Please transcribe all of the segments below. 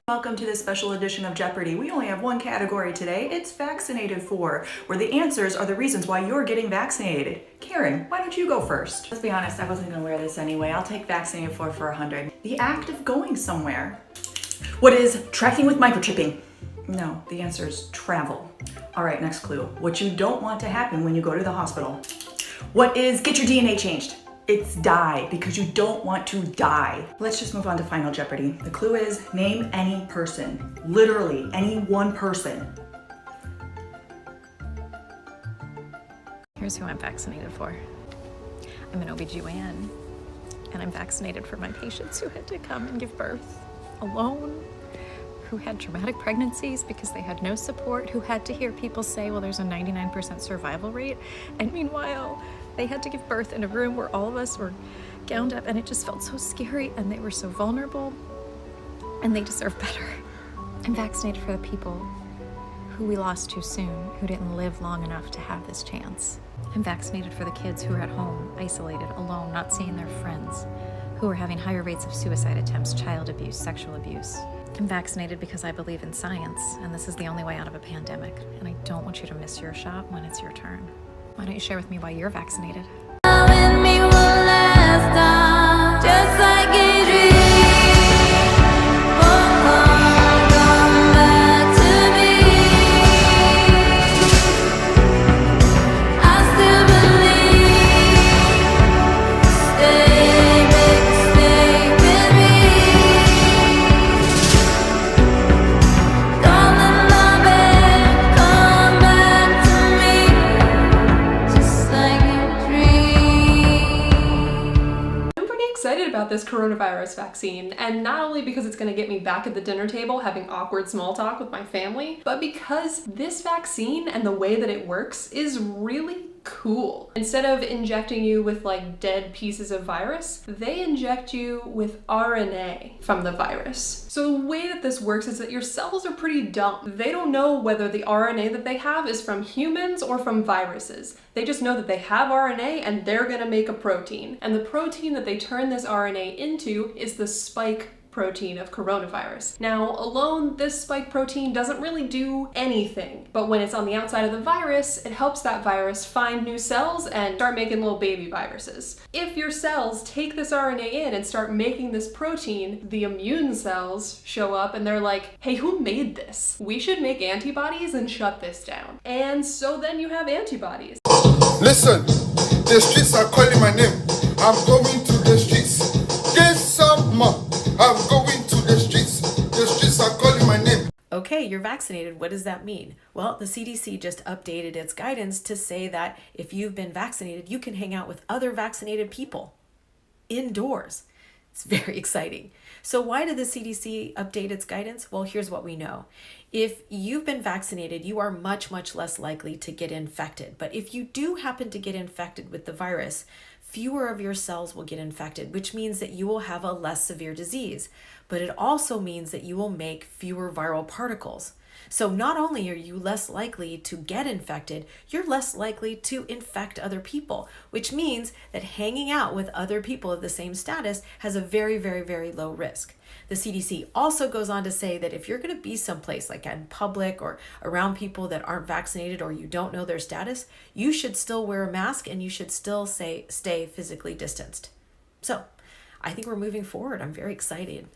Welcome to this special edition of Jeopardy! We only have one category today. It's Vaccinated For, where the answers are the reasons why you're getting vaccinated. Karen, why don't you go first? Let's be honest, I wasn't gonna wear this anyway. I'll take Vaccinated for 100. The act of going somewhere. What is tracking with microchipping? No, the answer is travel. All right, next clue. What you don't want to happen when you go to the hospital. What is get your DNA changed? It's die, because you don't want to die. Let's just move on to Final Jeopardy. The clue is name any person. Literally, any one person. Here's who I'm vaccinated for. I'm an OBGYN, and I'm vaccinated for my patients who had to come and give birth alone, who had traumatic pregnancies because they had no support, who had to hear people say, well, there's a 99% survival rate, and meanwhile, they had to give birth in a room where all of us were gowned up, and it just felt so scary, and they were so vulnerable, and they deserve better. I'm vaccinated for the people who we lost too soon, who didn't live long enough to have this chance. I'm vaccinated for the kids who are at home, isolated, alone, not seeing their friends, who are having higher rates of suicide attempts, child abuse, sexual abuse. I'm vaccinated because I believe in science, and this is the only way out of a pandemic, and I don't want you to miss your shot when it's your turn. Why don't you share with me why you're vaccinated? About this coronavirus vaccine, and not only because it's going to get me back at the dinner table having awkward small talk with my family, but because this vaccine and the way that it works is really cool. Instead of injecting you with like dead pieces of virus, they inject you with RNA from the virus. So the way that this works is that your cells are pretty dumb. They don't know whether the RNA that they have is from humans or from viruses. They just know that they have RNA and they're gonna make a protein. And the protein that they turn this RNA into is the spike protein of coronavirus. Now, alone, this spike protein doesn't really do anything, but when it's on the outside of the virus, it helps that virus find new cells and start making little baby viruses. If your cells take this RNA in and start making this protein, the immune cells show up and they're like, hey, who made this? We should make antibodies and shut this down. And so then you have antibodies. Listen, the streets are calling my name. I'm going to the streets. Get some more. I'm going to the streets. The streets are calling my name. Okay, you're vaccinated. What does that mean? Well, the CDC just updated its guidance to say that if you've been vaccinated, you can hang out with other vaccinated people indoors. It's very exciting. So why did the CDC update its guidance? Well, here's what we know. If you've been vaccinated, you are much, much less likely to get infected. But if you do happen to get infected with the virus, fewer of your cells will get infected, which means that you will have a less severe disease. But it also means that you will make fewer viral particles. So not only are you less likely to get infected, you're less likely to infect other people, which means that hanging out with other people of the same status has a very, very, very low risk. The CDC also goes on to say that if you're going to be someplace like in public or around people that aren't vaccinated or you don't know their status, you should still wear a mask and you should still stay physically distanced. So I think we're moving forward. I'm very excited.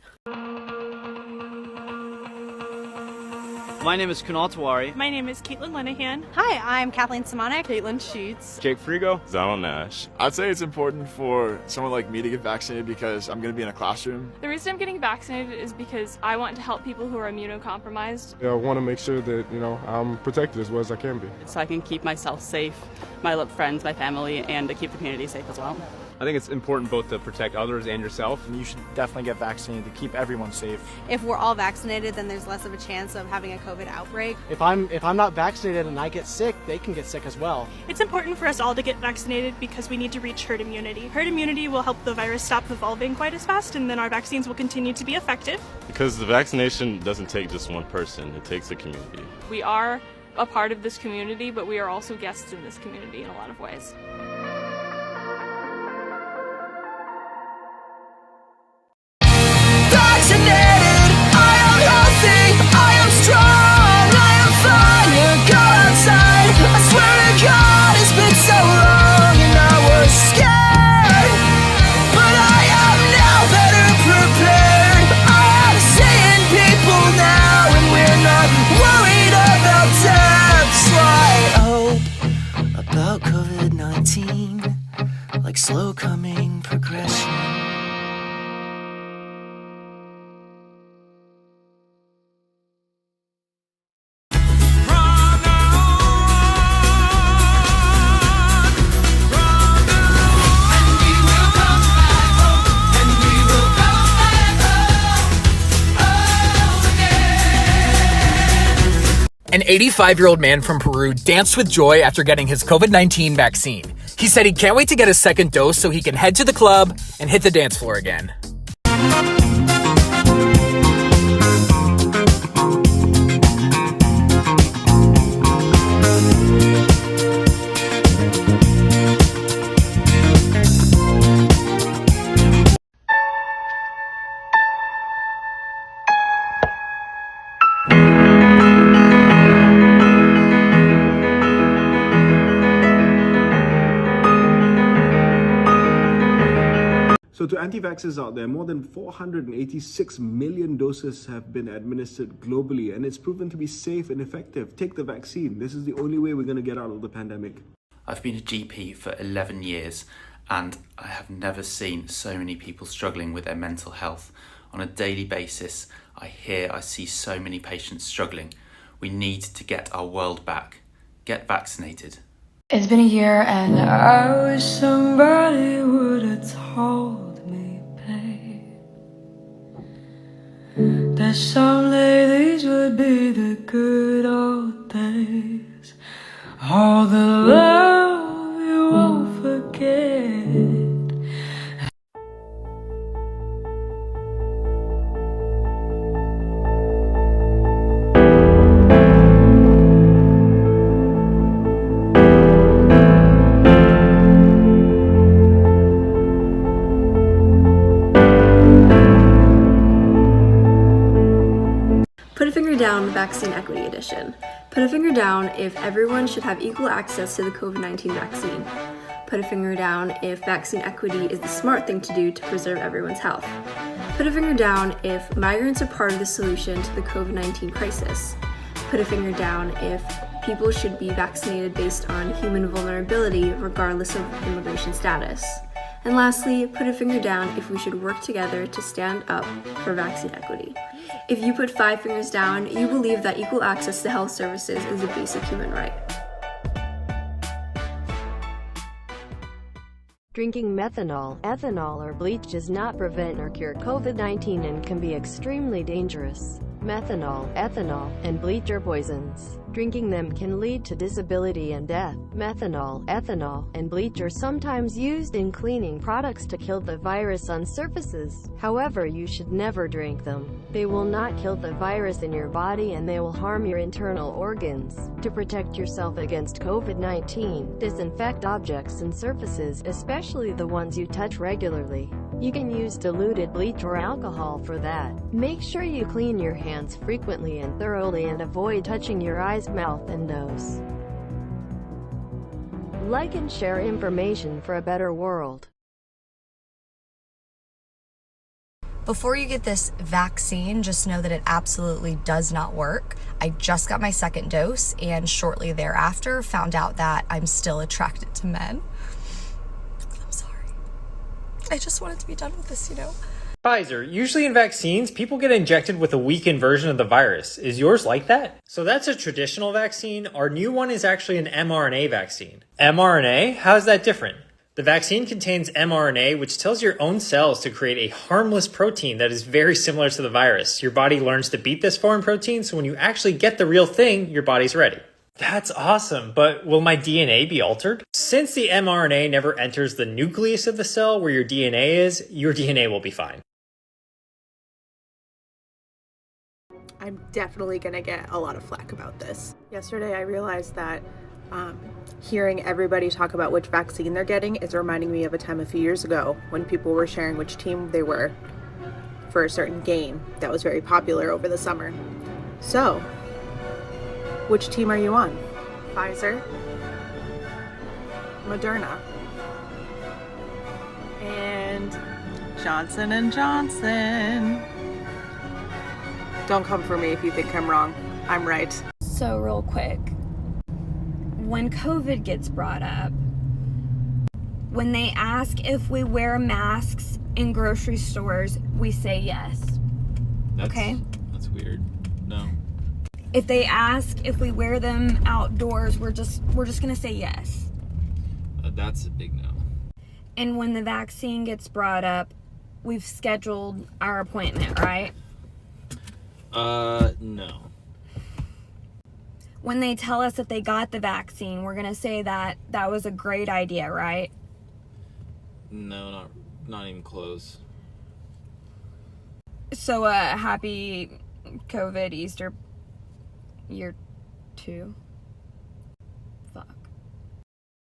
My name is Kunal Tawari. My name is Caitlin Lenahan. Hi, I'm Kathleen Simonek. Caitlin Sheets. Jake Frigo. Donald Nash. I'd say it's important for someone like me to get vaccinated because I'm going to be in a classroom. The reason I'm getting vaccinated is because I want to help people who are immunocompromised. I want to make sure that, I'm protected as well as I can be. So I can keep myself safe, my friends, my family, and to keep the community safe as well. I think it's important both to protect others and yourself. And you should definitely get vaccinated to keep everyone safe. If we're all vaccinated, then there's less of a chance of having a COVID outbreak. If I'm not vaccinated and I get sick, they can get sick as well. It's important for us all to get vaccinated because we need to reach herd immunity. Herd immunity will help the virus stop evolving quite as fast, and then our vaccines will continue to be effective. Because the vaccination doesn't take just one person, it takes a community. We are a part of this community, but we are also guests in this community in a lot of ways. Vaccinated, I am 85-year-old man from Peru danced with joy after getting his COVID-19 vaccine. He said he can't wait to get a second dose so he can head to the club and hit the dance floor again. So to anti-vaxxers out there, more than 486 million doses have been administered globally, and it's proven to be safe and effective. Take the vaccine. This is the only way we're going to get out of the pandemic. I've been a GP for 11 years, and I have never seen so many people struggling with their mental health. On a daily basis, I see so many patients struggling. We need to get our world back. Get vaccinated. It's been a year and I wish somebody would have told me, babe, that someday these would be the good old days. All the love you won't forget. Put a finger down, Vaccine Equity Edition. Put a finger down if everyone should have equal access to the COVID-19 vaccine. Put a finger down if vaccine equity is the smart thing to do to preserve everyone's health. Put a finger down if migrants are part of the solution to the COVID-19 crisis. Put a finger down if people should be vaccinated based on human vulnerability regardless of immigration status. And lastly, put a finger down if we should work together to stand up for vaccine equity. If you put 5 fingers down, you believe that equal access to health services is a basic human right. Drinking methanol, ethanol, or bleach does not prevent or cure COVID-19 and can be extremely dangerous. Methanol, ethanol, and bleach are poisons. Drinking them can lead to disability and death. Methanol, ethanol, and bleach are sometimes used in cleaning products to kill the virus on surfaces. However, you should never drink them. They will not kill the virus in your body and they will harm your internal organs. To protect yourself against COVID-19, disinfect objects and surfaces, especially the ones you touch regularly. You can use diluted bleach or alcohol for that. Make sure you clean your hands frequently and thoroughly and avoid touching your eyes, mouth, and nose. Like and share information for a better world. Before you get this vaccine, just know that it absolutely does not work. I just got my second dose and shortly thereafter found out that I'm still attracted to men. I'm sorry. I just wanted to be done with this, you know? Pfizer, usually in vaccines, people get injected with a weakened version of the virus. Is yours like that? So that's a traditional vaccine. Our new one is actually an mRNA vaccine. mRNA? How is that different? The vaccine contains mRNA, which tells your own cells to create a harmless protein that is very similar to the virus. Your body learns to beat this foreign protein, so when you actually get the real thing, your body's ready. That's awesome, but will my DNA be altered? Since the mRNA never enters the nucleus of the cell where your DNA is, your DNA will be fine. I'm definitely gonna get a lot of flack about this. Yesterday I realized that hearing everybody talk about which vaccine they're getting is reminding me of a time a few years ago when people were sharing which team they were for a certain game that was very popular over the summer. So, which team are you on? Pfizer, Moderna, and Johnson & Johnson. Don't come for me if you think I'm wrong. I'm right. So real quick, when COVID gets brought up, when they ask if we wear masks in grocery stores, we say yes. Okay? That's weird. No. If they ask if we wear them outdoors, we're just gonna say yes. That's a big no. And when the vaccine gets brought up, we've scheduled our appointment, right? No. when they tell us that they got the vaccine, we're gonna say that that was a great idea, right? No, not even close. So, happy COVID Easter year 2.